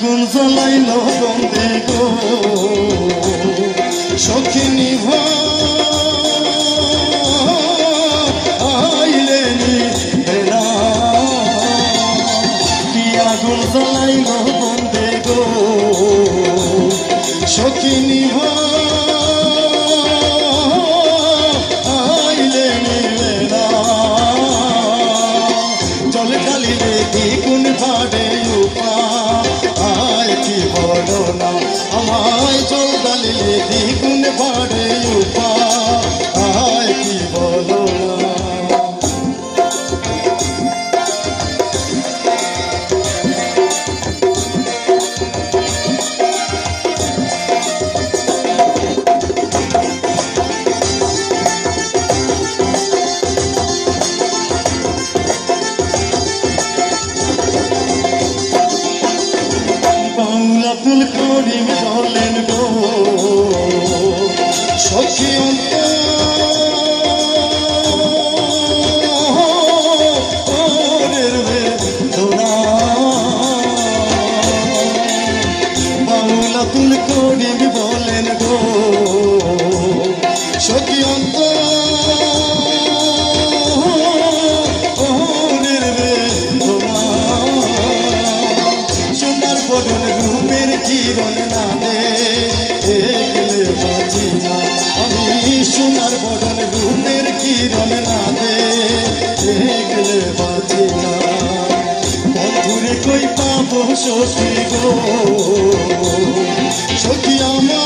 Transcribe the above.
আগুন জ্বালাইল বন্দে গো সখী নিভাইলে নিভেলা কি আগুন জ্বালাইল বন্দে গো সখী নিভাইলে নিভেলা জল ঢালিলে দ্বিগুণ বাড়ে উপায় কি বলো না আমায় জল ঢালিলে দ্বিগুণ বাড়ে উপায় কি বলো না আব্দুল করিম বলেন গো সখী অন্তরের বেদনা বাউল আব্দুল করিম বলেন গো সখী অন্তরের বেদনা সোনার বদন রূপের কিরণ না দেখলে বাঁচি না আমি সোনার বদন রূপের কিরণ না দেখলে বাঁচি না বন্ধুরে কই পাবো সখী গো সখী আমার